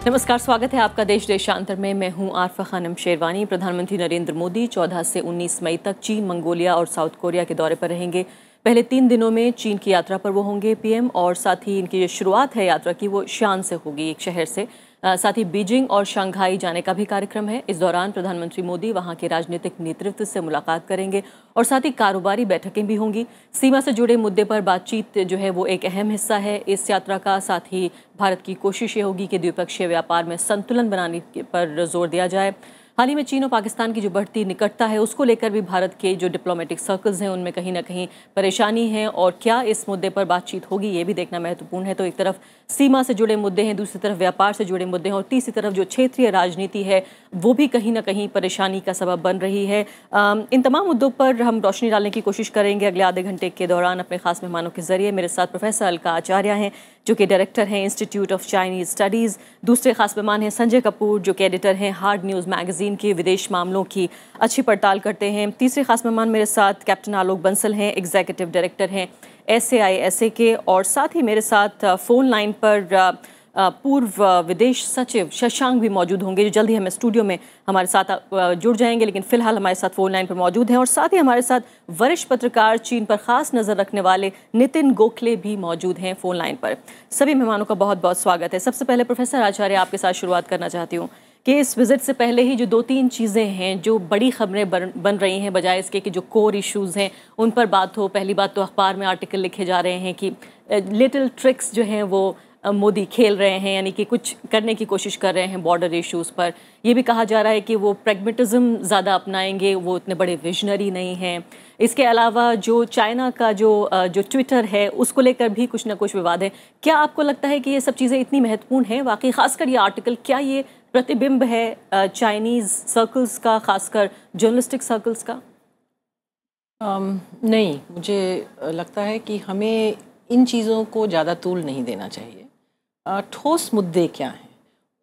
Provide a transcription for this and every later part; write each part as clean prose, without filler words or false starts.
नमस्कार, स्वागत है आपका देश देशांतर में। मैं हूं आरफा खानम शेरवानी। प्रधानमंत्री नरेंद्र मोदी 14 से 19 मई तक चीन, मंगोलिया और साउथ कोरिया के दौरे पर रहेंगे। पहले 3 दिनों में चीन की यात्रा पर वो होंगे पीएम, और साथ ही इनकी जो शुरुआत है यात्रा की वो शान से होगी, एक शहर से। साथ ही बीजिंग और शंघाई जाने का भी कार्यक्रम है। इस दौरान प्रधानमंत्री मोदी वहां के राजनीतिक नेतृत्व से मुलाकात करेंगे और साथ ही कारोबारी बैठकें भी होंगी। सीमा से जुड़े मुद्दे पर बातचीत जो है वो एक अहम हिस्सा है इस यात्रा का। साथ ही भारत की कोशिश ये होगी कि द्विपक्षीय व्यापार में संतुलन बनाने पर जोर दिया जाए। हाल ही में चीन और पाकिस्तान की जो बढ़ती निकटता है उसको लेकर भी भारत के जो डिप्लोमेटिक सर्कल्स हैं उनमें कहीं ना कहीं परेशानी है, और क्या इस मुद्दे पर बातचीत होगी ये भी देखना महत्वपूर्ण है। तो एक तरफ सीमा से जुड़े मुद्दे हैं, दूसरी तरफ व्यापार से जुड़े मुद्दे हैं, और तीसरी तरफ जो क्षेत्रीय राजनीति है वो भी कहीं ना कहीं परेशानी का सबब बन रही है। इन तमाम मुद्दों पर हम रोशनी डालने की कोशिश करेंगे अगले आधे घंटे के दौरान अपने खास मेहमानों के जरिए। मेरे साथ प्रोफेसर अलका आचार्य हैं जो कि डायरेक्टर हैं इंस्टीट्यूट ऑफ चाइनीज स्टडीज़। दूसरे खास मेहमान हैं संजय कपूर जो कि एडिटर हैं हार्ड न्यूज़ मैगजीन के, विदेश मामलों की अच्छी पड़ताल करते हैं। तीसरे खास मेहमान मेरे साथ कैप्टन आलोक बंसल हैं, एग्जीक्यूटिव डायरेक्टर हैं SAISA के, और साथ ही मेरे साथ फ़ोन लाइन पर पूर्व विदेश सचिव शशांक भी मौजूद होंगे जो जल्द ही हमें स्टूडियो में हमारे साथ जुड़ जाएंगे, लेकिन फिलहाल हमारे साथ फ़ोन लाइन पर मौजूद हैं। और साथ ही हमारे साथ वरिष्ठ पत्रकार, चीन पर खास नज़र रखने वाले नितिन गोखले भी मौजूद हैं फ़ोन लाइन पर। सभी मेहमानों का बहुत बहुत स्वागत है। सबसे पहले प्रोफेसर आचार्य, आपके साथ शुरुआत करना चाहती हूँ कि इस विजिट से पहले ही जो 2-3 चीज़ें हैं जो बड़ी खबरें बन रही हैं, बजाय इसके कि जो कोर इश्यूज़ हैं उन पर बात हो। पहली बात तो अखबार में आर्टिकल लिखे जा रहे हैं कि लिटिल ट्रिक्स जो हैं वो मोदी खेल रहे हैं, यानी कि कुछ करने की कोशिश कर रहे हैं बॉर्डर इश्यूज़ पर। ये भी कहा जा रहा है कि वो प्रैग्मेटिज्म ज़्यादा अपनाएंगे, वो इतने बड़े विजनरी नहीं हैं। इसके अलावा जो चाइना का जो ट्विटर है उसको लेकर भी कुछ ना कुछ विवाद है। क्या आपको लगता है कि ये सब चीज़ें इतनी महत्वपूर्ण हैं वाकई, खासकर ये आर्टिकल, क्या ये प्रतिबिंब है चाइनीज़ सर्कल्स का, खासकर जर्नलिस्टिक सर्कल्स का? नहीं, मुझे लगता है कि हमें इन चीज़ों को ज़्यादा तूल नहीं देना चाहिए। ठोस मुद्दे क्या हैं,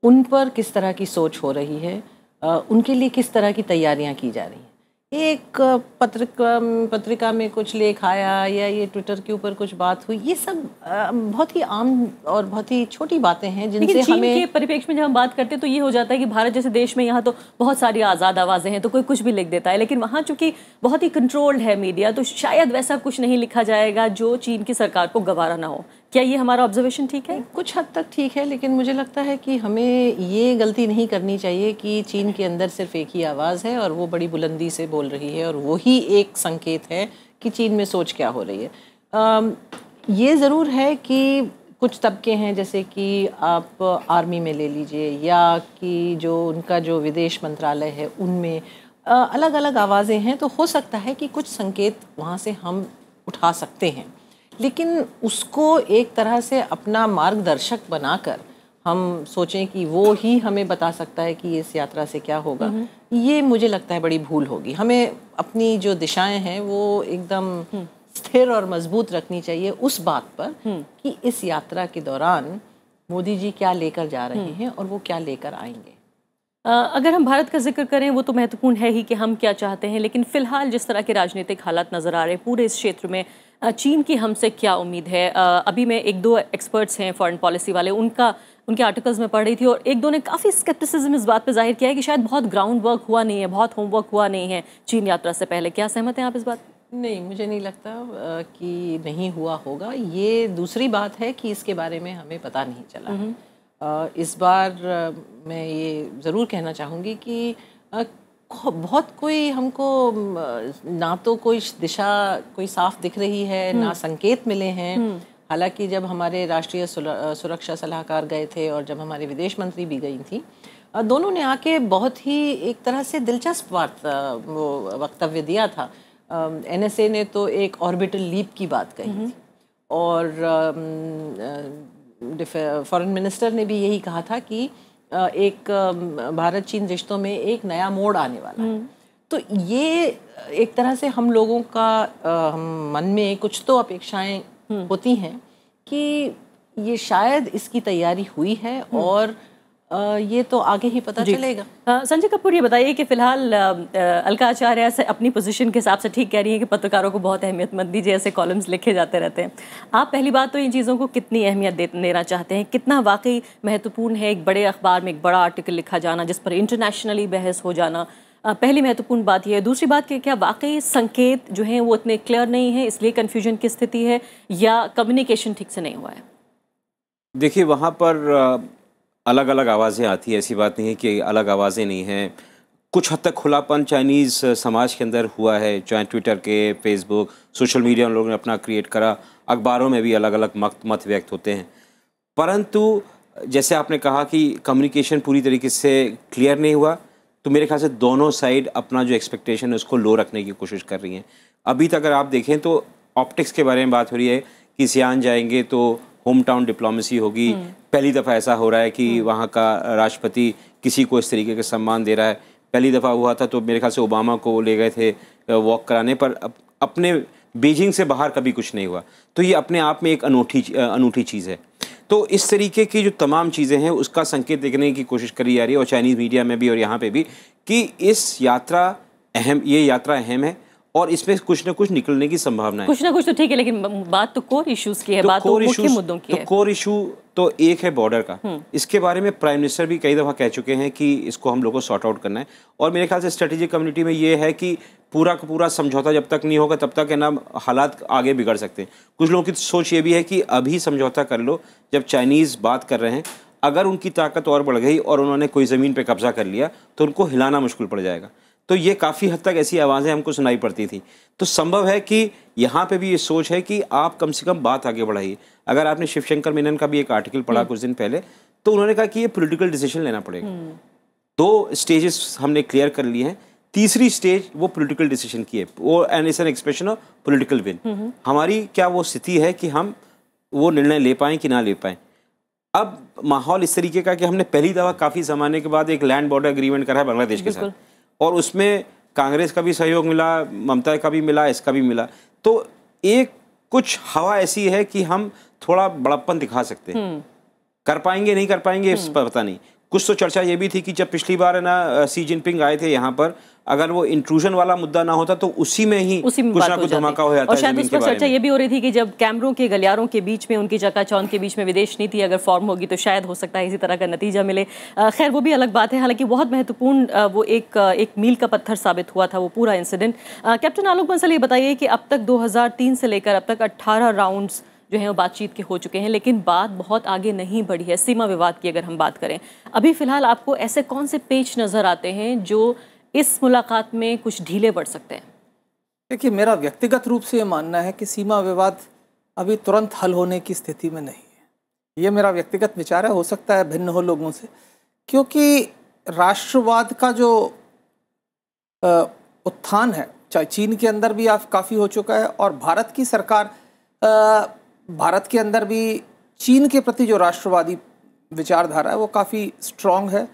उन पर किस तरह की सोच हो रही है, उनके लिए किस तरह की तैयारियां की जा रही हैं। एक पत्रिका में कुछ लेख आया या ये ट्विटर के ऊपर कुछ बात हुई, ये सब बहुत ही आम और बहुत ही छोटी बातें हैं जिनसे हमें के परिप्रेक्ष्य में जब हम बात करते हैं तो ये हो जाता है कि भारत जैसे देश में यहाँ तो बहुत सारी आज़ाद आवाज़ें हैं तो कोई कुछ भी लिख देता है, लेकिन वहाँ चूंकि बहुत ही कंट्रोल्ड है मीडिया तो शायद वैसा कुछ नहीं लिखा जाएगा जो चीन की सरकार को गवारा ना हो। क्या ये हमारा ऑब्जर्वेशन ठीक है? कुछ हद तक ठीक है, लेकिन मुझे लगता है कि हमें ये गलती नहीं करनी चाहिए कि चीन के अंदर सिर्फ एक ही आवाज़ है और वो बड़ी बुलंदी से बोल रही है और वही एक संकेत है कि चीन में सोच क्या हो रही है। ये ज़रूर है कि कुछ तबके हैं, जैसे कि आप आर्मी में ले लीजिए या कि जो उनका जो विदेश मंत्रालय है उनमें अलग अलग आवाज़ें हैं, तो हो सकता है कि कुछ संकेत वहाँ से हम उठा सकते हैं, लेकिन उसको एक तरह से अपना मार्गदर्शक बनाकर हम सोचें कि वो ही हमें बता सकता है कि इस यात्रा से क्या होगा, ये मुझे लगता है बड़ी भूल होगी। हमें अपनी जो दिशाएं हैं वो एकदम स्थिर और मजबूत रखनी चाहिए उस बात पर कि इस यात्रा के दौरान मोदी जी क्या लेकर जा रहे हैं और वो क्या लेकर आएंगे। अगर हम भारत का जिक्र करें वो तो महत्वपूर्ण है ही कि हम क्या चाहते हैं, लेकिन फिलहाल जिस तरह के राजनीतिक हालात नज़र आ रहे हैं पूरे इस क्षेत्र में, चीन की हमसे क्या उम्मीद है? अभी मैं 1-2 एक्सपर्ट्स हैं फॉरेन पॉलिसी वाले, उनके आर्टिकल्स में पढ़ रही थी और 1-2 ने काफ़ी स्केप्टिसिज्म इस बात पे जाहिर किया है कि शायद बहुत ग्राउंड वर्क हुआ नहीं है, बहुत होमवर्क हुआ नहीं है चीन यात्रा से पहले। क्या सहमत हैं आप इस बात? नहीं, मुझे नहीं लगता कि नहीं हुआ होगा। ये दूसरी बात है कि इसके बारे में हमें पता नहीं चला। इस बार मैं ये ज़रूर कहना चाहूँगी कि बहुत कोई हमको ना तो कोई दिशा कोई साफ दिख रही है, ना संकेत मिले हैं। हालांकि जब हमारे राष्ट्रीय सुरक्षा सलाहकार गए थे और जब हमारे विदेश मंत्री भी गई थी, दोनों ने आके बहुत ही एक तरह से दिलचस्प वक्तव्य दिया था। NSA ने तो एक ऑर्बिटल लीप की बात कही थी और फॉरेन मिनिस्टर ने भी यही कहा था कि एक भारत चीन रिश्तों में एक नया मोड़ आने वाला है। तो ये एक तरह से हम लोगों का हम मन में कुछ तो अपेक्षाएं होती हैं कि ये शायद इसकी तैयारी हुई है और ये तो आगे ही पता चलेगा। संजय कपूर, ये बताइए कि फिलहाल अलका आचार्य से अपनी पोजीशन के हिसाब से ठीक कह रही है कि पत्रकारों को बहुत अहमियत मत दीजिए, ऐसे कॉलम्स लिखे जाते रहते हैं। आप पहली बात तो इन चीज़ों को कितनी अहमियत देना चाहते हैं, कितना वाकई महत्वपूर्ण है एक बड़े अखबार में एक बड़ा आर्टिकल लिखा जाना जिस पर इंटरनेशनली बहस हो जाना? पहली महत्वपूर्ण बात यह है। दूसरी बात कि क्या वाकई संकेत जो हैं वो इतने क्लियर नहीं है, इसलिए कन्फ्यूजन की स्थिति है, या कम्युनिकेशन ठीक से नहीं हुआ है? देखिए, वहाँ पर अलग अलग आवाज़ें आती है, ऐसी बात नहीं है कि अलग आवाज़ें नहीं हैं। कुछ हद तक खुलापन चाइनीज़ समाज के अंदर हुआ है, चाहे ट्विटर के, फेसबुक, सोशल मीडिया उन लोगों ने अपना क्रिएट करा, अखबारों में भी अलग अलग मत व्यक्त होते हैं। परंतु जैसे आपने कहा कि कम्युनिकेशन पूरी तरीके से क्लियर नहीं हुआ, तो मेरे ख्याल से दोनों साइड अपना जो एक्सपेक्टेशन है उसको लो रखने की कोशिश कर रही हैं। अभी तक अगर आप देखें तो ऑप्टिक्स के बारे में बात हो रही है कि सियान जाएंगे तो होम टाउन डिप्लोमेसी होगी। पहली दफ़ा ऐसा हो रहा है कि वहाँ का राष्ट्रपति किसी को इस तरीके का सम्मान दे रहा है। पहली दफ़ा हुआ था तो मेरे ख्याल से ओबामा को ले गए थे वॉक कराने, पर अपने बीजिंग से बाहर कभी कुछ नहीं हुआ। तो ये अपने आप में एक अनूठी चीज़ है। तो इस तरीके की जो तमाम चीज़ें हैं उसका संकेत देखने की कोशिश करी जा रही है, और चाइनीज़ मीडिया में भी और यहाँ पे भी, कि ये यात्रा अहम है और इसमें कुछ ना कुछ निकलने की संभावना है। कुछ ना कुछ तो ठीक है, लेकिन बात तो कोर इश्यूज की है, बात तो मुख्य मुद्दों की है। कोर इशू तो एक है बॉर्डर का। इसके बारे में प्राइम मिनिस्टर भी कई दफ़ा कह चुके हैं कि इसको हम लोग को सॉर्ट आउट करना है, और मेरे ख्याल से स्ट्रेटेजिक कम्युनिटी में ये है कि पूरा का पूरा समझौता जब तक नहीं होगा तब तक है ना, हालात आगे बिगड़ सकते हैं। कुछ लोगों की सोच ये भी है कि अभी समझौता कर लो, जब चाइनीज़ बात कर रहे हैं, अगर उनकी ताकत और बढ़ गई और उन्होंने कोई ज़मीन पर कब्जा कर लिया तो उनको हिलाना मुश्किल पड़ जाएगा। तो ये काफ़ी हद तक ऐसी आवाज़ें हमको सुनाई पड़ती थी। तो संभव है कि यहाँ पे भी ये सोच है कि आप कम से कम बात आगे बढ़ाइए। अगर आपने शिवशंकर मेनन का भी एक आर्टिकल पढ़ा कुछ दिन पहले, तो उन्होंने कहा कि ये पॉलिटिकल डिसीजन लेना पड़ेगा। 2 स्टेजेस हमने क्लियर कर लिए हैं, तीसरी स्टेज वो पॉलिटिकल डिसीजन की है, वो an is an expression of political win. हमारी क्या वो स्थिति है कि हम वो निर्णय ले पाएँ कि ना ले पाएँ। अब माहौल इस तरीके का कि हमने पहली दफ़ा काफ़ी ज़माने के बाद एक लैंड बॉर्डर एग्रीमेंट करा है बांग्लादेश के साथ, और उसमें कांग्रेस का भी सहयोग मिला, ममता का भी मिला, इसका भी मिला। तो एक कुछ हवा ऐसी है कि हम थोड़ा बड़प्पन दिखा सकते हैं। कर पाएंगे नहीं कर पाएंगे इस पर पता नहीं। कुछ तो चर्चा ये भी थी कि जब पिछली बार है ना सी जिनपिंग आए थे यहाँ पर, अगर वो इंट्रूजन वाला मुद्दा ना होता तो उसी में कुछ ना कुछ धमाका हो जाता। और शायद उस पर चर्चा ये भी हो रही थी कि जब कैमरों के गलियारों के बीच में, उनकी चकाचौंध के बीच में विदेश नीति अगर फॉर्म होगी तो शायद हो सकता है इसी तरह का नतीजा मिले। खैर वो भी अलग बात है। हालांकि बहुत महत्वपूर्ण वो एक मील का पत्थर साबित हुआ था वो पूरा इंसिडेंट। कैप्टन आलोक बंसल, ये बताइए कि अब तक 2003 से लेकर अब तक 18 राउंड्स जो है वो बातचीत के हो चुके हैं, लेकिन बात बहुत आगे नहीं बढ़ी है। सीमा विवाद की अगर हम बात करें, अभी फिलहाल आपको ऐसे कौन से पेच नज़र आते हैं जो इस मुलाकात में कुछ ढीले पड़ सकते हैं? देखिए, मेरा व्यक्तिगत रूप से ये मानना है कि सीमा विवाद अभी तुरंत हल होने की स्थिति में नहीं है। ये मेरा व्यक्तिगत विचार है, हो सकता है भिन्न हो लोगों से, क्योंकि राष्ट्रवाद का जो उत्थान है चाहे चीन के अंदर भी काफ़ी हो चुका है, और भारत की सरकार भारत के अंदर भी चीन के प्रति जो राष्ट्रवादी विचारधारा है वो काफ़ी स्ट्रॉन्ग है,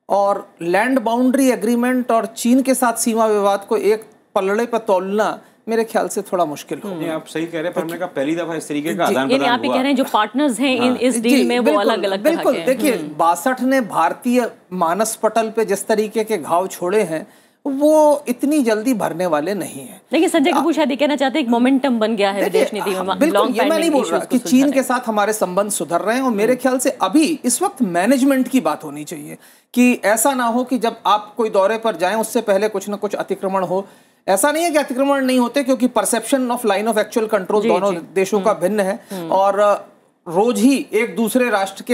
और लैंड बाउंड्री एग्रीमेंट और चीन के साथ सीमा विवाद को एक पलड़े पर तोलना मेरे ख्याल से थोड़ा मुश्किल हो। आप सही कह रहे हैं, पर मैंने कहा पहली दफा इस तरीके का आदान प्रदान आप कह रहे हैं जो पार्टनर्स हैं इस डील में वो अलग अलग तरह के हैं। देखिए, 62 ने भारतीय मानस पटल पे जिस तरीके के घाव छोड़े हैं वो इतनी जल्दी भरने वाले नहीं है। लेकिन संजय कपूर शायद कहना चाहते हैं एक मोमेंटम बन गया है विदेश नीति में। बिल्कुल, ये मैं नहीं बोल रहा कि चीन के साथ हमारे संबंध सुधर रहे हैं, और मेरे ख्याल से अभी इस वक्त मैनेजमेंट की बात होनी चाहिए कि ऐसा ना हो कि जब आप कोई दौरे पर जाएं उससे पहले कुछ ना कुछ अतिक्रमण हो। ऐसा नहीं है कि अतिक्रमण नहीं होते, क्योंकि perception of line of actual control दोनों देशों का भिन्न है, और रोज ही एक दूसरे राष्ट्र के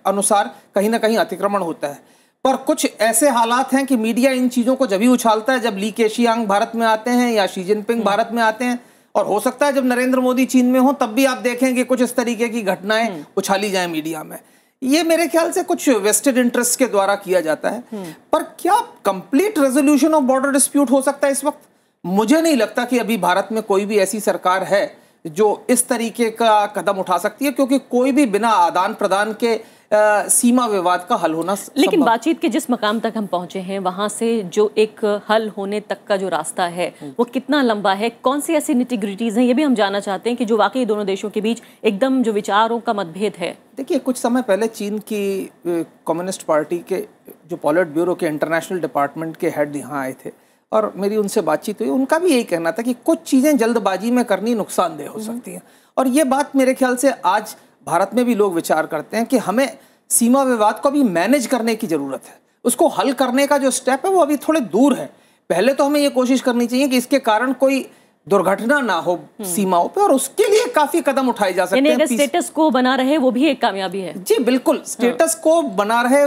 अनुसार कहीं ना कहीं अतिक्रमण होता है। पर कुछ ऐसे हालात हैं कि मीडिया इन चीज़ों को जब भी उछालता है जब ली केशियांग भारत में आते हैं या शी जिनपिंग भारत में आते हैं, और हो सकता है जब नरेंद्र मोदी चीन में हो तब भी आप देखेंगे कुछ इस तरीके की घटनाएं उछाली जाएं मीडिया में। ये मेरे ख्याल से कुछ वेस्टेड इंटरेस्ट के द्वारा किया जाता है। पर क्या complete resolution of border dispute हो सकता है इस वक्त? मुझे नहीं लगता कि अभी भारत में कोई भी ऐसी सरकार है जो इस तरीके का कदम उठा सकती है, क्योंकि कोई भी बिना आदान प्रदान के सीमा विवाद का हल होना लेकिन बातचीत के जिस मकाम तक हम पहुंचे हैं वहां से जो एक हल होने तक का जो रास्ता है वो कितना लंबा है, कौन सी ऐसी निटिग्रिटीज हैं, ये भी हम जानना चाहते हैं कि जो वाकई दोनों देशों के बीच एकदम जो विचारों का मतभेद है। देखिए, कुछ समय पहले चीन की कम्युनिस्ट पार्टी के जो पॉलिट ब्यूरो के इंटरनेशनल डिपार्टमेंट के हेड यहाँ आए थे और मेरी उनसे बातचीत हुई। उनका भी यही कहना था कि कुछ चीज़ें जल्दबाजी में करनी नुकसानदेह हो सकती हैं, और ये बात मेरे ख्याल से आज भारत में भी लोग विचार करते हैं कि हमें सीमा विवाद को भी मैनेज करने की ज़रूरत है। उसको हल करने का जो स्टेप है वो अभी थोड़े दूर है। पहले तो हमें ये कोशिश करनी चाहिए कि इसके कारण कोई दुर्घटना ना हो सीमाओं पे, और उसके लिए काफी कदम उठाए जा सकते हैं। स्टेटस को बना रहे वो भी एक कामयाबी है। जी बिल्कुल, स्टेटस को बना रहे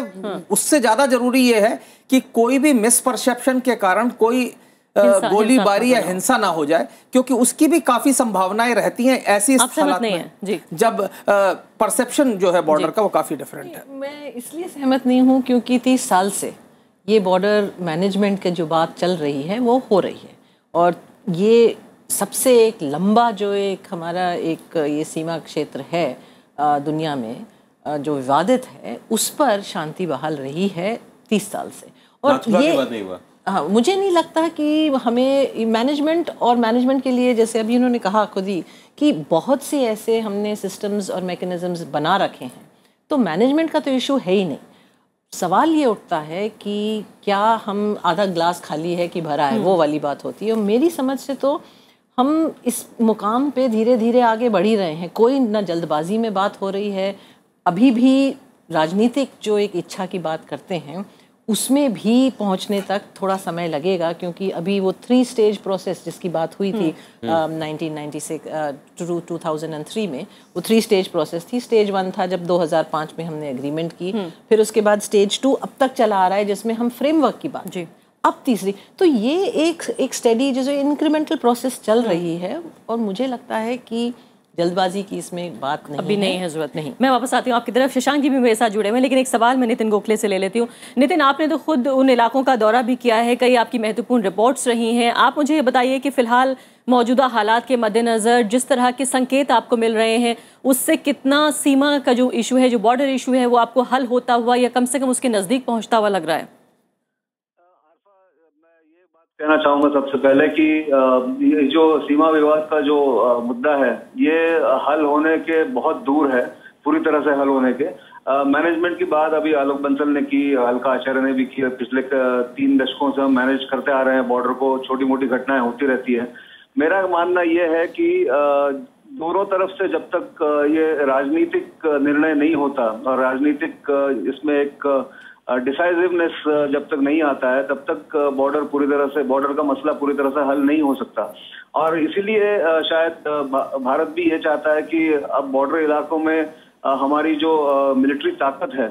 उससे ज्यादा जरूरी ये है कि कोई भी मिसपरसेप्शन के कारण कोई गोलीबारी या हिंसा ना हो जाए, क्योंकि उसकी भी काफी संभावनाएं रहती हैं ऐसी हालात में जब परसेप्शन जो है बॉर्डर का वो काफी डिफरेंट है। मैं इसलिए सहमत नहीं हूँ क्योंकि 30 साल से ये बॉर्डर मैनेजमेंट की जो बात चल रही है वो हो रही है, और ये सबसे एक लंबा जो एक हमारा एक ये सीमा क्षेत्र है दुनिया में जो विवादित है, उस पर शांति बहाल रही है 30 साल से। और ये नहीं हुआ। हाँ, मुझे नहीं लगता कि हमें मैनेजमेंट के लिए, जैसे अभी उन्होंने कहा खुद ही कि बहुत से ऐसे हमने सिस्टम्स और मैकेनिज्म्स बना रखे हैं, तो मैनेजमेंट का तो इशू है ही नहीं। सवाल ये उठता है कि क्या हम आधा ग्लास खाली है कि भरा है, वो वाली बात होती है। और मेरी समझ से तो हम इस मुकाम पे धीरे धीरे आगे बढ़ ही रहे हैं। कोई ना जल्दबाजी में बात हो रही है, अभी भी राजनीतिक जो एक इच्छा की बात करते हैं उसमें भी पहुंचने तक थोड़ा समय लगेगा, क्योंकि अभी वो 3 स्टेज प्रोसेस जिसकी बात हुई थी 1996 to 2003 में, वो 3 स्टेज प्रोसेस थी। स्टेज 1 था जब 2005 में हमने एग्रीमेंट की, फिर उसके बाद स्टेज 2 अब तक चला आ रहा है जिसमें हम फ्रेमवर्क की बात जी, अब तीसरी। तो ये एक स्टडी जो इंक्रीमेंटल प्रोसेस चल रही है, और मुझे लगता है कि जल्दबाजी की इसमें बात नहीं अभी नहीं है, जरूरत नहीं। मैं वापस आती हूँ आपकी तरफ। शशांक जी भी मेरे साथ जुड़े हुए हैं, लेकिन एक सवाल मैं नितिन गोखले से ले लेती हूँ। नितिन, आपने तो खुद उन इलाकों का दौरा भी किया है, कई आपकी महत्वपूर्ण रिपोर्ट्स रही हैं। आप मुझे ये बताइए कि फिलहाल मौजूदा हालात के मद्देनजर जिस तरह के संकेत आपको मिल रहे हैं, उससे कितना सीमा का जो इशू है, जो बॉर्डर इशू है, वो आपको हल होता हुआ या कम से कम उसके नजदीक पहुंचता हुआ लग रहा है? कहना चाहूंगा सबसे पहले कि ये जो सीमा विवाद का जो मुद्दा है, ये हल होने के बहुत दूर है, पूरी तरह से हल होने के। मैनेजमेंट की बात अभी आलोक बंसल ने की, अलका आचार्य ने भी की। पिछले 3 दशकों से हम मैनेज करते आ रहे हैं बॉर्डर को, छोटी मोटी घटनाएं होती रहती है। मेरा मानना ये है कि दोनों तरफ से जब तक ये राजनीतिक निर्णय नहीं होता और राजनीतिक इसमें एक डिसाइसिवनेस जब तक नहीं आता है, तब तक बॉर्डर का मसला पूरी तरह से हल नहीं हो सकता। और इसीलिए शायद भारत भी ये चाहता है कि अब बॉर्डर इलाकों में हमारी जो मिलिट्री ताकत है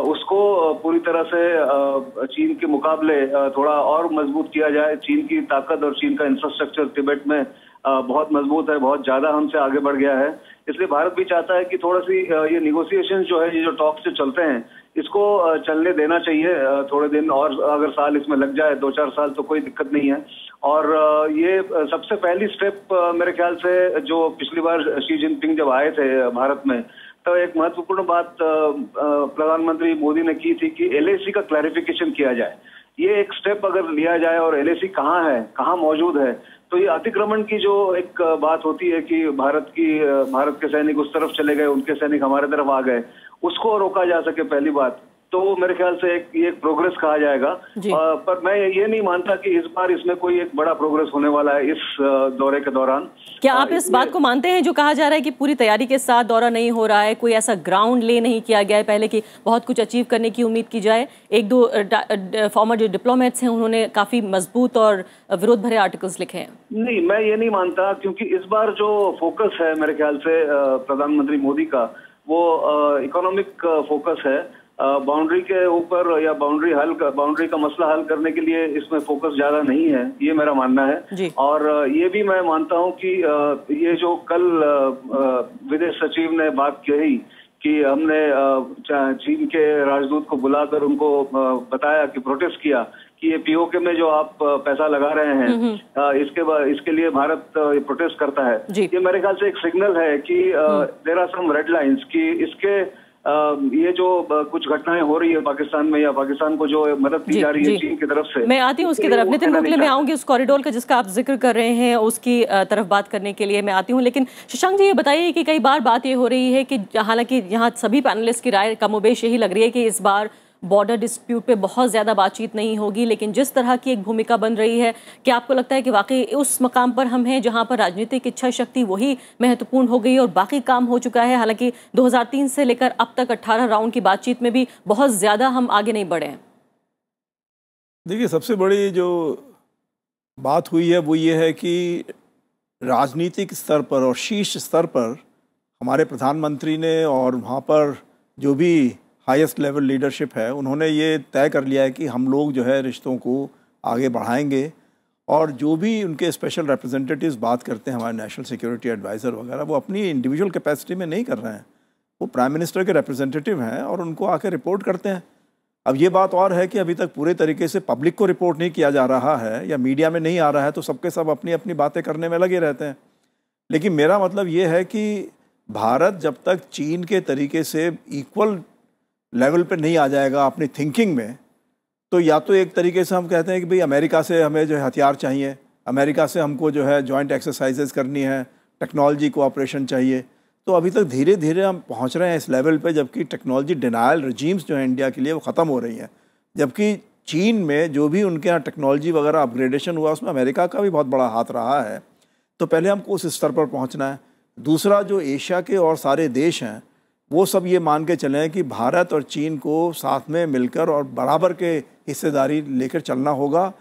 उसको पूरी तरह से चीन के मुकाबले थोड़ा और मजबूत किया जाए। चीन की ताकत और चीन का इंफ्रास्ट्रक्चर तिब्बत में बहुत मजबूत है, बहुत ज्यादा हमसे आगे बढ़ गया है। इसलिए भारत भी चाहता है कि थोड़ा सी ये निगोसिएशन जो है, ये जो टॉक्स जो चलते हैं, इसको चलने देना चाहिए थोड़े दिन और। अगर साल इसमें लग जाए, 2-4 साल, तो कोई दिक्कत नहीं है। और ये सबसे पहली स्टेप मेरे ख्याल से जो पिछली बार शी जिनपिंग जब आए थे भारत में, तो एक महत्वपूर्ण बात प्रधानमंत्री मोदी ने की थी कि LAC का क्लैरिफिकेशन किया जाए। ये एक स्टेप अगर लिया जाए और LAC कहाँ है, कहाँ मौजूद है, तो ये अतिक्रमण की जो एक बात होती है कि भारत के सैनिक उस तरफ चले गए, उनके सैनिक हमारे तरफ आ गए, उसको रोका जा सके, पहली बात तो मेरे ख्याल से ये एक प्रोग्रेस कहा जाएगा। पर मैं ये नहीं मानता कि इस बार इसमें कोई एक बड़ा प्रोग्रेस होने वाला है इस दौरे के दौरान। क्या आप इस बात को मानते हैं जो कहा जा रहा है कि पूरी तैयारी के साथ दौरा नहीं हो रहा है, कोई ऐसा ग्राउंड ले नहीं किया गया है पहले कि बहुत कुछ अचीव करने की उम्मीद की जाए? 1-2 फॉर्मर जो डिप्लोमेट्स हैं उन्होंने काफी मजबूत और विरोध भरे आर्टिकल्स लिखे हैं। नहीं, मैं ये नहीं मानता, क्योंकि इस बार जो फोकस है मेरे ख्याल से प्रधानमंत्री मोदी का, वो इकोनॉमिक फोकस है। बाउंड्री के ऊपर या बाउंड्री का मसला हल करने के लिए इसमें फोकस ज्यादा नहीं है, ये मेरा मानना है। और ये भी मैं मानता हूं कि ये जो कल विदेश सचिव ने बात कही कि हमने चीन के राजदूत को बुलाकर उनको बताया कि प्रोटेस्ट किया कि ये POK में जो आप पैसा लगा रहे हैं, इसके लिए भारत प्रोटेस्ट करता है। ये मेरे ख्याल से एक सिग्नल है कि there are some red lines कि इसके ये जो कुछ घटनाएं हो रही है पाकिस्तान में, या पाकिस्तान को जो मदद दी जा रही है चीन की तरफ से, मैं आती हूँ उसकी तरफ। नितिन गोखले, मैं आऊंगी उस कॉरिडोर का जिसका आप जिक्र कर रहे हैं, उसकी तरफ बात करने के लिए मैं आती हूँ। लेकिन शशांक जी, ये बताइए कि कई बार बात ये हो रही है कि हालांकि यहाँ सभी पैनलिस्ट की राय कमोबेश यही लग रही है कि इस बार बॉर्डर डिस्प्यूट पे बहुत ज़्यादा बातचीत नहीं होगी, लेकिन जिस तरह की एक भूमिका बन रही है, क्या आपको लगता है कि वाकई उस मकाम पर हम हैं जहां पर राजनीतिक इच्छा शक्ति वही महत्वपूर्ण हो गई और बाकी काम हो चुका है? हालांकि 2003 से लेकर अब तक 18 राउंड की बातचीत में भी बहुत ज़्यादा हम आगे नहीं बढ़े हैं। देखिए, सबसे बड़ी जो बात हुई है वो ये है कि राजनीतिक स्तर पर और शीर्ष स्तर पर हमारे प्रधानमंत्री ने और वहाँ पर जो भी हाईएस्ट लेवल लीडरशिप है, उन्होंने ये तय कर लिया है कि हम लोग जो है रिश्तों को आगे बढ़ाएंगे। और जो भी उनके स्पेशल रिप्रेजेंटेटिव्स बात करते हैं, हमारे नेशनल सिक्योरिटी एडवाइज़र वगैरह, वो अपनी इंडिविजुअल कैपेसिटी में नहीं कर रहे हैं, वो प्राइम मिनिस्टर के रिप्रेजेंटेटिव हैं और उनको आके रिपोर्ट करते हैं। अब ये बात और है कि अभी तक पूरे तरीके से पब्लिक को रिपोर्ट नहीं किया जा रहा है या मीडिया में नहीं आ रहा है, तो सबके सब अपनी अपनी बातें करने में लगे रहते हैं। लेकिन मेरा मतलब ये है कि भारत जब तक चीन के तरीके से इक्वल लेवल पे नहीं आ जाएगा अपनी थिंकिंग में, तो या तो एक तरीके से हम कहते हैं कि भाई अमेरिका से हमें जो है हथियार चाहिए, अमेरिका से हमको जो है जॉइंट एक्सरसाइजेस करनी है, टेक्नोलॉजी कोऑपरेशन चाहिए। तो अभी तक धीरे धीरे हम पहुंच रहे हैं इस लेवल पे, जबकि टेक्नोलॉजी डिनायल रजीम्स जो है इंडिया के लिए वो ख़त्म हो रही हैं। जबकि चीन में जो भी उनके यहाँ टेक्नोलॉजी वगैरह अपग्रेडेशन हुआ, उसमें अमेरिका का भी बहुत बड़ा हाथ रहा है। तो पहले हमको उस स्तर पर पहुँचना है। दूसरा, जो एशिया के और सारे देश हैं वो सब ये मान के चलें कि भारत और चीन को साथ में मिलकर और बराबर के हिस्सेदारी लेकर चलना होगा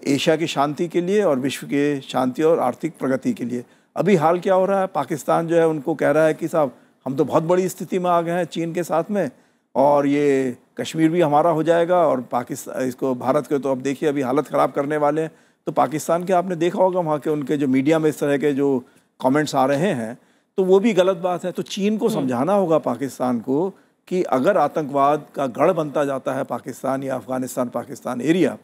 एशिया की शांति के लिए और विश्व के शांति और आर्थिक प्रगति के लिए। अभी हाल क्या हो रहा है, पाकिस्तान जो है उनको कह रहा है कि साहब हम तो बहुत बड़ी स्थिति में आ गए हैं चीन के साथ में, और ये कश्मीर भी हमारा हो जाएगा, और पाकिस्तान इसको भारत के तो अब देखिए अभी हालत ख़राब करने वाले हैं। तो पाकिस्तान के आपने देखा होगा वहाँ के उनके जो मीडिया में इस तरह के जो कमेंट्स आ रहे हैं, तो वो भी गलत बात है। तो चीन को समझाना होगा पाकिस्तान को कि अगर आतंकवाद का गढ़ बनता जाता है पाकिस्तान या अफगानिस्तान पाकिस्तान एरिया,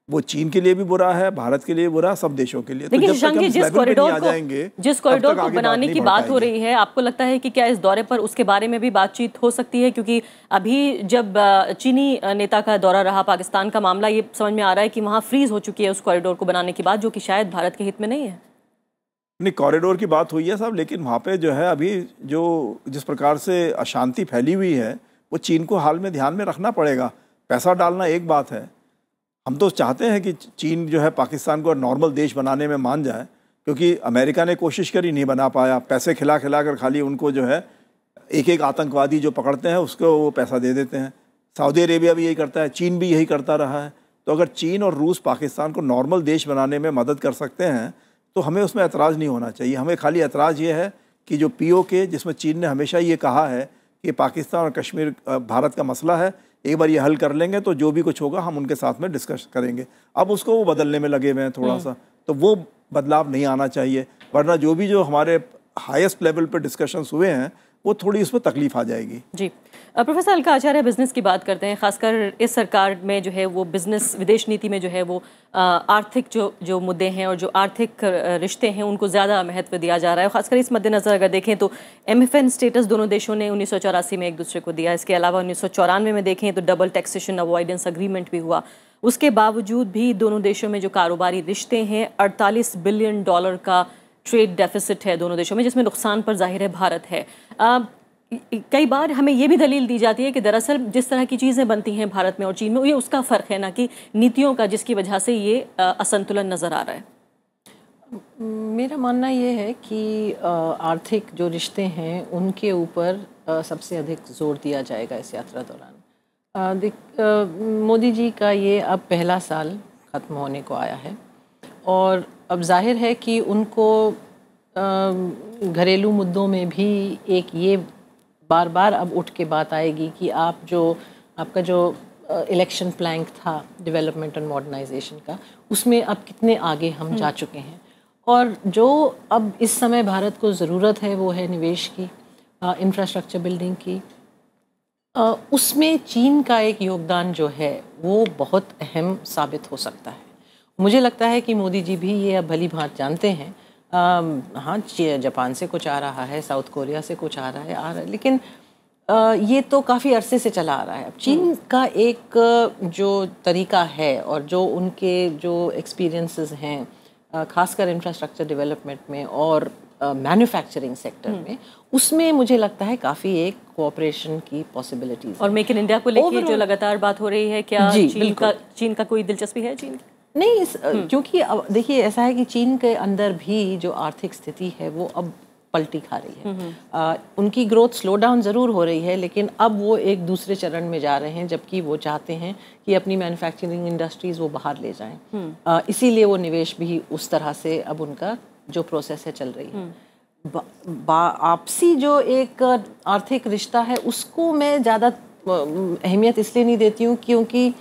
वो चीन के लिए भी बुरा है, भारत के लिए बुरा, सब देशों के लिए। लेकिन शशांक जी, जिस कॉरिडोर को बनाने की बात हो रही है, आपको लगता है कि क्या इस दौरे पर उसके बारे में भी बातचीत हो सकती है? क्योंकि अभी जब चीनी नेता का दौरा रहा पाकिस्तान का मामला ये समझ में आ रहा है कि वहाँ फ्रीज हो चुकी है उस कॉरिडोर को बनाने की बात, जो कि शायद भारत के हित में नहीं है। नहीं, कॉरिडोर की बात हुई है साहब, लेकिन वहाँ पे जो है अभी जो जिस प्रकार से अशांति फैली हुई है वो चीन को हाल में ध्यान में रखना पड़ेगा। पैसा डालना एक बात है, हम तो चाहते हैं कि चीन जो है पाकिस्तान को नॉर्मल देश बनाने में मान जाए, क्योंकि अमेरिका ने कोशिश करी, नहीं बना पाया। पैसे खिला खिला कर खाली उनको जो है एक एक आतंकवादी जो पकड़ते हैं उसको वो पैसा दे देते हैं। सऊदी अरेबिया भी यही करता है, चीन भी यही करता रहा है। तो अगर चीन और रूस पाकिस्तान को नॉर्मल देश बनाने में मदद कर सकते हैं तो हमें उसमें ऐतराज़ नहीं होना चाहिए। हमें खाली ऐतराज़ ये है कि जो POK, जिसमें चीन ने हमेशा ये कहा है कि पाकिस्तान और कश्मीर भारत का मसला है, एक बार ये हल कर लेंगे तो जो भी कुछ होगा हम उनके साथ में डिस्कस करेंगे। अब उसको वो बदलने में लगे हुए हैं थोड़ा सा, तो वो बदलाव नहीं आना चाहिए, वरना जो हमारे हाईएस्ट लेवल पर डिस्कशंस हुए हैं वो थोड़ी उसमें तकलीफ आ जाएगी। जी, प्रोफेसर अलका आचार्य, बिजनेस की बात करते हैं। खासकर इस सरकार में जो है वो बिजनेस विदेश नीति में जो है वो आर्थिक जो मुद्दे हैं और जो आर्थिक रिश्ते हैं उनको ज़्यादा महत्व दिया जा रहा है। खासकर इस मद्देनज़र अगर देखें तो MFN स्टेटस दोनों देशों ने 1984 में एक दूसरे को दिया। इसके अलावा 1994 में देखें तो डबल टैक्सेशन अवॉइडेंस अग्रीमेंट भी हुआ। उसके बावजूद भी दोनों देशों में जो कारोबारी रिश्ते हैं, $48 बिलियन का ट्रेड डेफिसिट है दोनों देशों में, जिसमें नुकसान पर जाहिर है भारत है। कई बार हमें ये भी दलील दी जाती है कि दरअसल जिस तरह की चीज़ें बनती हैं भारत में और चीन में, ये उसका फ़र्क है, ना कि नीतियों का, जिसकी वजह से ये असंतुलन नज़र आ रहा है। मेरा मानना ये है कि आर्थिक जो रिश्ते हैं उनके ऊपर सबसे अधिक जोर दिया जाएगा इस यात्रा दौरान। मोदी जी का ये अब पहला साल ख़त्म होने को आया है और अब जाहिर है कि उनको घरेलू मुद्दों में भी एक ये बार बार अब उठ के बात आएगी कि आपका जो इलेक्शन प्लैंक था डेवलपमेंट एंड मॉडर्नाइजेशन का, उसमें अब कितने आगे हम जा चुके हैं। और जो अब इस समय भारत को ज़रूरत है वो है निवेश की, इंफ्रास्ट्रक्चर बिल्डिंग की। उसमें चीन का एक योगदान जो है वो बहुत अहम साबित हो सकता है। मुझे लगता है कि मोदी जी भी ये अब भली भांति जानते हैं। हाँ, जापान से कुछ आ रहा है, साउथ कोरिया से कुछ आ रहा है, लेकिन ये तो काफ़ी अरसे से चला आ रहा है। चीन का एक जो तरीका है और जो उनके जो एक्सपीरियंसेस हैं खासकर इंफ्रास्ट्रक्चर डेवलपमेंट में और मैन्युफैक्चरिंग सेक्टर में, उसमें मुझे लगता है काफ़ी एक कोऑपरेशन की पॉसिबिलिटीज। और मेक इन इंडिया को लेकर जो लगातार बात हो रही है, क्या चीन का कोई दिलचस्पी है? चीन नहीं, क्योंकि अब देखिए ऐसा है कि चीन के अंदर भी जो आर्थिक स्थिति है वो अब पलटी खा रही है। उनकी ग्रोथ स्लो डाउन ज़रूर हो रही है, लेकिन अब वो एक दूसरे चरण में जा रहे हैं, जबकि वो चाहते हैं कि अपनी मैन्युफैक्चरिंग इंडस्ट्रीज़ वो बाहर ले जाएं। इसीलिए वो निवेश भी उस तरह से अब उनका जो प्रोसेस है चल रही है। आपसी जो एक आर्थिक रिश्ता है उसको मैं ज़्यादा अहमियत इसलिए नहीं देती हूँ क्योंकि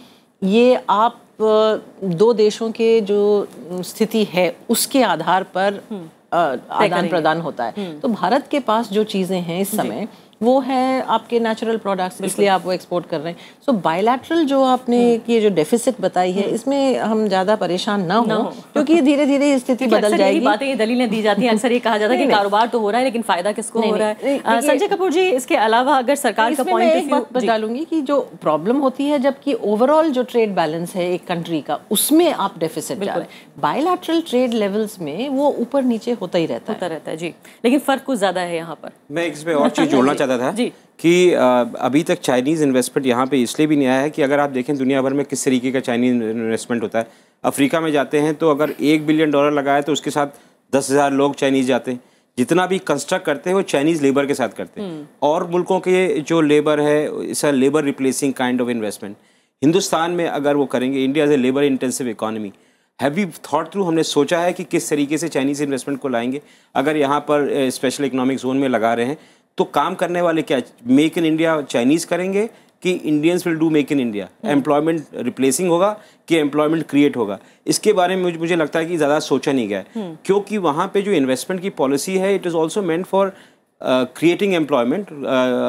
ये आप दो देशों के जो स्थिति है उसके आधार पर आदान प्रदान होता है। तो भारत के पास जो चीज़ें हैं इस समय वो है आपके नेचुरल प्रोडक्ट्स, इसलिए आप वो एक्सपोर्ट कर रहे हैं। सो बायलैटरल जो आपने ये जो डेफिसिट बताई है इसमें हम ज़्यादा परेशान ना हो क्योंकि धीरे धीरे स्थिति बदल जाएगी। बातें ये दलीलें दी जाती हैं, अक्सर ये कहा जाता है कि कारोबार तो हो रहा है लेकिन फायदा किसको हो रहा है। संजय कपूर जी, इसके अलावा अगर सरकार का पॉइंट ऑफ व्यू बता लूंगी कि जो प्रॉब्लम होती है जबकि ओवरऑल जो ट्रेड बैलेंस है एक कंट्री का उसमें आप डेफिसिट जा रहे हैं, बायलैटरल ट्रेड लेवल्स में वो ऊपर नीचे होता ही रहता है जी, लेकिन फर्क कुछ ज्यादा है यहाँ पर। मैं इसमें और चीज़ जोड़ना चाहता था कि अभी तक चाइनीज़ इन्वेस्टमेंट यहाँ पे इसलिए भी नहीं आया है कि अगर आप देखें दुनिया भर में किस तरीके का चाइनीज़ इन्वेस्टमेंट होता है। अफ्रीका में जाते हैं तो अगर $1 बिलियन लगाए तो उसके साथ 10,000 लोग चाइनीज़ जाते हैं। जितना भी कंस्ट्रक्ट करते हैं वो चाइनीज़ लेबर के साथ करते हैं। और मुल्कों के जो लेबर है it's a labour replacing kind of investment. Hindustan में अगर वो करेंगे, India is a labour intensive economy, have we thought through, हमने सोचा है कि किस तरीके से चाइनीज़ इन्वेस्टमेंट को लाएंगे। अगर यहाँ पर स्पेशल इकोनॉमिक जोन में लगा रहे हैं तो काम करने वाले क्या मेक इन इंडिया चाइनीज़ करेंगे कि Indians will do make in India? Employment replacing होगा कि एम्प्लॉयमेंट क्रिएट होगा? इसके बारे में मुझे लगता है कि ज़्यादा सोचा नहीं गया है क्योंकि वहाँ पे जो इन्वेस्टमेंट की पॉलिसी है it is also meant for creating employment,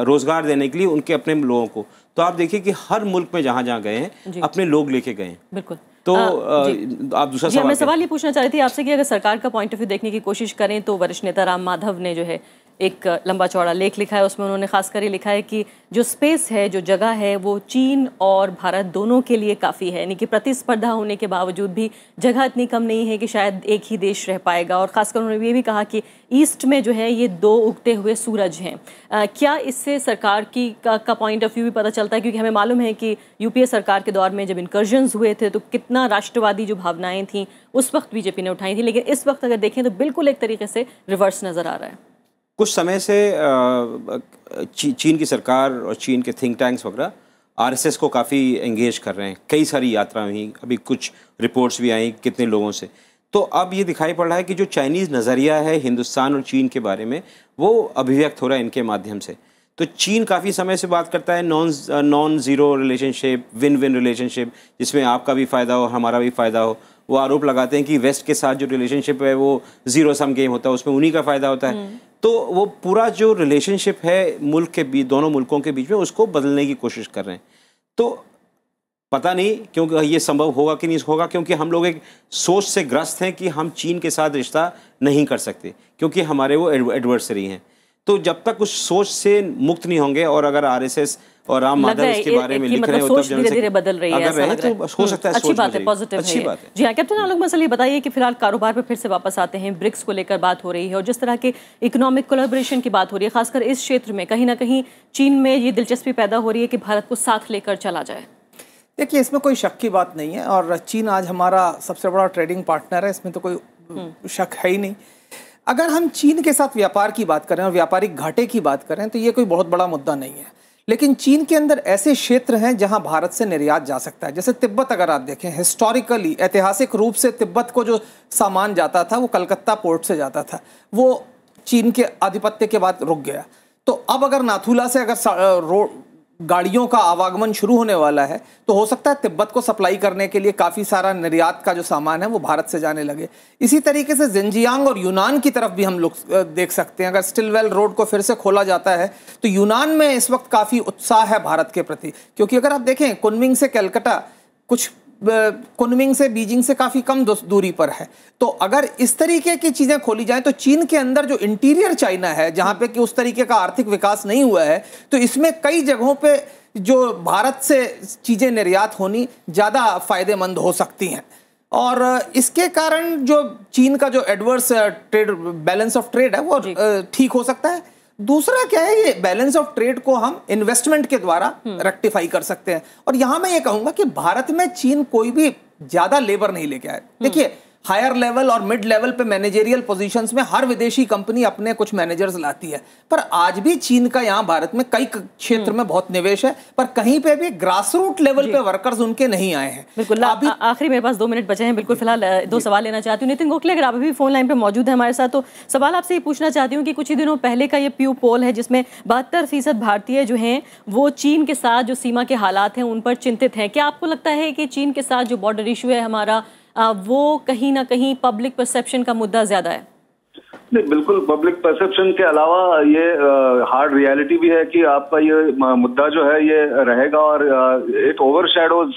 रोज़गार देने के लिए उनके अपने लोगों को। तो आप देखिए कि हर मुल्क में जहाँ जहाँ गए हैं अपने लोग लेके गए हैं। बिल्कुल। तो आप दूसरा सवाल, मैं सवाल ये पूछना चाह रही थी आपसे कि अगर सरकार का पॉइंट ऑफ व्यू देखने की कोशिश करें तो वरिष्ठ नेता राम माधव ने जो है एक लंबा चौड़ा लेख लिखा है, उसमें उन्होंने खासकर ये लिखा है कि जो स्पेस है, जो जगह है, वो चीन और भारत दोनों के लिए काफ़ी है। यानी कि प्रतिस्पर्धा होने के बावजूद भी जगह इतनी कम नहीं है कि शायद एक ही देश रह पाएगा। और ख़ासकर उन्होंने ये भी कहा कि ईस्ट में जो है ये 2 उगते हुए सूरज हैं। क्या इससे सरकार का पॉइंट ऑफ व्यू भी पता चलता है? क्योंकि हमें मालूम है कि यूपीए सरकार के दौर में जब इनकर्जन्स हुए थे तो कितना राष्ट्रवादी जो भावनाएँ थीं उस वक्त बीजेपी ने उठाई थी, लेकिन इस वक्त अगर देखें तो बिल्कुल एक तरीके से रिवर्स नज़र आ रहा है। कुछ समय से चीन की सरकार और चीन के थिंक टैंक्स वगैरह आरएसएस को काफ़ी एंगेज कर रहे हैं। कई सारी यात्राएं हुई, अभी कुछ रिपोर्ट्स भी आई कितने लोगों से। तो अब ये दिखाई पड़ रहा है कि जो चाइनीज़ नज़रिया है हिंदुस्तान और चीन के बारे में वो अभिव्यक्त हो रहा है इनके माध्यम से। तो चीन काफ़ी समय से बात करता है non zero relationship, win win relationship, जिसमें आपका भी फ़ायदा हो हमारा भी फ़ायदा हो। वो आरोप लगाते हैं कि वेस्ट के साथ जो रिलेशनशिप है वो ज़ीरो सम गेम होता है, उसमें उन्हीं का फ़ायदा होता है। तो वो पूरा जो रिलेशनशिप है मुल्क के बीच, दोनों मुल्कों के बीच में, उसको बदलने की कोशिश कर रहे हैं। तो पता नहीं क्योंकि ये संभव होगा कि नहीं होगा, क्योंकि हम लोग एक सोच से ग्रस्त हैं कि हम चीन के साथ रिश्ता नहीं कर सकते क्योंकि हमारे वो एडवर्सरी हैं। तो जब तक उस सोच से मुक्त नहीं होंगे और अगर आरएसएस और राम माधव इसके बारे में लिख रहे हो, सोच धीरे-धीरे बदल रही है, अगर रहे तो हो सकता है अच्छी बात है, पॉजिटिव अच्छी बात है। जी हाँ कैप्टन आलोक मसल, ये बताइए कि फिलहाल कारोबार पर फिर से वापस आते हैं। ब्रिक्स को लेकर बात हो रही है और जिस तरह के इकोनॉमिक कोलैबोरेशन की बात हो रही है, खासकर इस क्षेत्र में कहीं ना कहीं चीन में ये दिलचस्पी पैदा हो रही है कि भारत को साथ लेकर चला जाए। देखिए, इसमें कोई शक की बात नहीं है और चीन आज हमारा सबसे बड़ा ट्रेडिंग पार्टनर है, इसमें तो कोई शक है ही नहीं। अगर हम चीन के साथ व्यापार की बात करें और व्यापारिक घाटे की बात करें तो ये कोई बहुत बड़ा मुद्दा नहीं है, लेकिन चीन के अंदर ऐसे क्षेत्र हैं जहां भारत से निर्यात जा सकता है। जैसे तिब्बत अगर आप देखें, हिस्टोरिकली ऐतिहासिक रूप से तिब्बत को जो सामान जाता था वो कलकत्ता पोर्ट से जाता था, वो चीन के आधिपत्य के बाद रुक गया। तो अब अगर नाथुला से अगर गाड़ियों का आवागमन शुरू होने वाला है तो हो सकता है तिब्बत को सप्लाई करने के लिए काफ़ी सारा निर्यात का जो सामान है वो भारत से जाने लगे। इसी तरीके से जिंजियांग और यूनान की तरफ भी हम लोग देख सकते हैं। अगर स्टिलवेल रोड को फिर से खोला जाता है तो यूनान में इस वक्त काफ़ी उत्साह है भारत के प्रति, क्योंकि अगर आप देखें कुनमिंग से कलकत्ता कुछ कुनमिंग से, बीजिंग से काफ़ी कम दूरी पर है। तो अगर इस तरीके की चीज़ें खोली जाएं तो चीन के अंदर जो इंटीरियर चाइना है, जहाँ पे कि उस तरीके का आर्थिक विकास नहीं हुआ है, तो इसमें कई जगहों पे जो भारत से चीज़ें निर्यात होनी ज़्यादा फायदेमंद हो सकती हैं। और इसके कारण जो चीन का जो adverse trade balance of trade है वो ठीक हो सकता है। दूसरा क्या है, ये बैलेंस ऑफ ट्रेड को हम इन्वेस्टमेंट के द्वारा रेक्टिफाई कर सकते हैं। और यहां मैं ये कहूंगा कि भारत में चीन कोई भी ज्यादा लेबर नहीं लेके आए। देखिए, हायर लेवल और मिड लेवल पे मैनेजेरियल पोजीशंस में हर विदेशी कंपनी अपने कुछ मैनेजर्स लाती है, पर आज भी चीन का यहाँ भारत में कई क्षेत्र में बहुत निवेश है, पर कहीं पे भी ग्रास रूट लेवल पे वर्कर्स उनके नहीं आए हैं। बिल्कुल। आखिरी मेरे पास 2 मिनट बचे हैं, बिल्कुल फिलहाल 2 सवाल लेना चाहती हूँ। नितिन गोखले, अगर आप अभी फोन लाइन पे मौजूद हैं हमारे साथ, तो सवाल आपसे ये पूछना चाहती हूँ कि कुछ ही दिनों पहले का ये प्यू पोल है जिसमें 72% भारतीय जो हैं वो चीन के साथ जो सीमा के हालात हैं उन पर चिंतित हैं। क्या आपको लगता है कि चीन के साथ जो बॉर्डर इशू है हमारा, वो कहीं ना कहीं पब्लिक परसेप्शन का मुद्दा ज्यादा है? नहीं, बिल्कुल पब्लिक परसेप्शन के अलावा ये हार्ड रियलिटी भी है कि आपका ये मुद्दा जो है ये रहेगा और इट ओवरशैडोज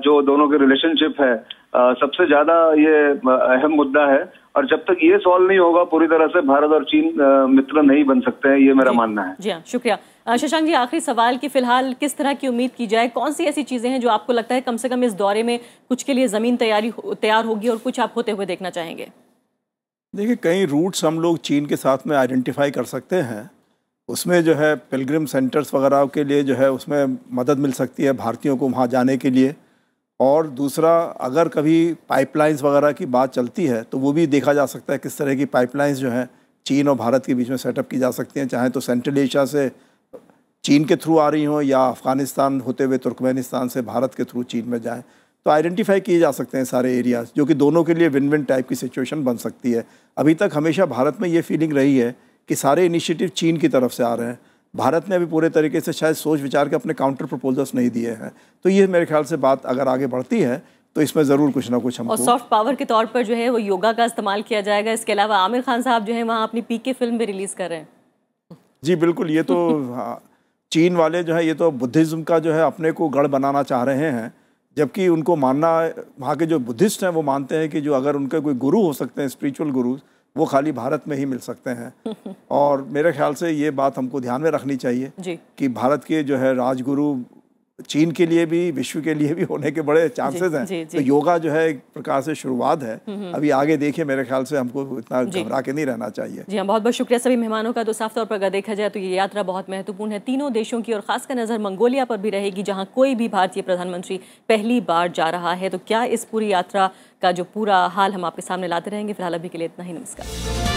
जो दोनों के रिलेशनशिप है। सबसे ज्यादा ये अहम मुद्दा है और जब तक ये सॉल्व नहीं होगा पूरी तरह से भारत और चीन मित्र नहीं बन सकते हैं, ये मेरा मानना है। जी हाँ, शुक्रिया। शशांक जी, आखिरी सवाल कि फिलहाल किस तरह की उम्मीद की जाए, कौन सी ऐसी चीजें हैं जो आपको लगता है कम से कम इस दौरे में कुछ के लिए जमीन तैयार होगी और कुछ आप होते हुए देखना चाहेंगे? देखिए, कई रूट्स हम लोग चीन के साथ में आइडेंटिफाई कर सकते हैं। उसमें जो है पिलग्रिम सेंटर्स वगैरह के लिए जो है उसमें मदद मिल सकती है भारतीयों को वहाँ जाने के लिए। और दूसरा, अगर कभी पाइपलाइंस वगैरह की बात चलती है तो वो भी देखा जा सकता है किस तरह की पाइपलाइंस जो हैं चीन और भारत के बीच में सेटअप की जा सकती हैं, चाहे तो सेंट्रल एशिया से चीन के थ्रू आ रही हों या अफ़गानिस्तान होते हुए तुर्कमेनिस्तान से भारत के थ्रू चीन में जाएं। तो आइडेंटिफाई किए जा सकते हैं सारे एरियाज़, जो कि दोनों के लिए विन विन टाइप की सिचुएशन बन सकती है। अभी तक हमेशा भारत में ये फीलिंग रही है कि सारे इनिशिएटिव चीन की तरफ से आ रहे हैं। भारत ने अभी पूरे तरीके से शायद सोच विचार के अपने काउंटर प्रपोजल्स नहीं दिए हैं। तो ये मेरे ख्याल से बात अगर आगे बढ़ती है तो इसमें ज़रूर कुछ ना कुछ हमको, और सॉफ्ट पावर के तौर पर जो है वो योगा का इस्तेमाल किया जाएगा। इसके अलावा आमिर खान साहब जो है वहाँ अपनी पीके फिल्म भी रिलीज़ कर रहे हैं। जी बिल्कुल, ये तो चीन वाले जो है ये तो बुद्धिज़्म का जो है अपने को गढ़ बनाना चाह रहे हैं, जबकि उनको मानना, वहाँ के जो बुद्धिस्ट हैं वो मानते हैं कि जो अगर उनके कोई गुरु हो सकते हैं, स्पिरिचुअल गुरु, वो खाली भारत में ही मिल सकते हैं। और मेरे ख्याल से ये बात हमको ध्यान में रखनी चाहिए कि भारत के जो है राजगुरु चीन के लिए भी विश्व के लिए भी होने के बड़े चांसेस हैं। तो योगा जो है एक प्रकार से शुरुआत है, अभी आगे देखिए मेरे ख्याल से हमको इतना घबरा के नहीं रहना चाहिए। जी हाँ, बहुत बहुत शुक्रिया सभी मेहमानों का। तो साफ तौर पर अगर देखा जाए तो ये यात्रा बहुत महत्वपूर्ण है तीनों देशों की, और खासकर नज़र मंगोलिया पर भी रहेगी जहाँ कोई भी भारतीय प्रधानमंत्री पहली बार जा रहा है। तो क्या इस पूरी यात्रा का जो पूरा हाल हम आपके सामने लाते रहेंगे। फिलहाल अभी के लिए इतना ही, नमस्कार।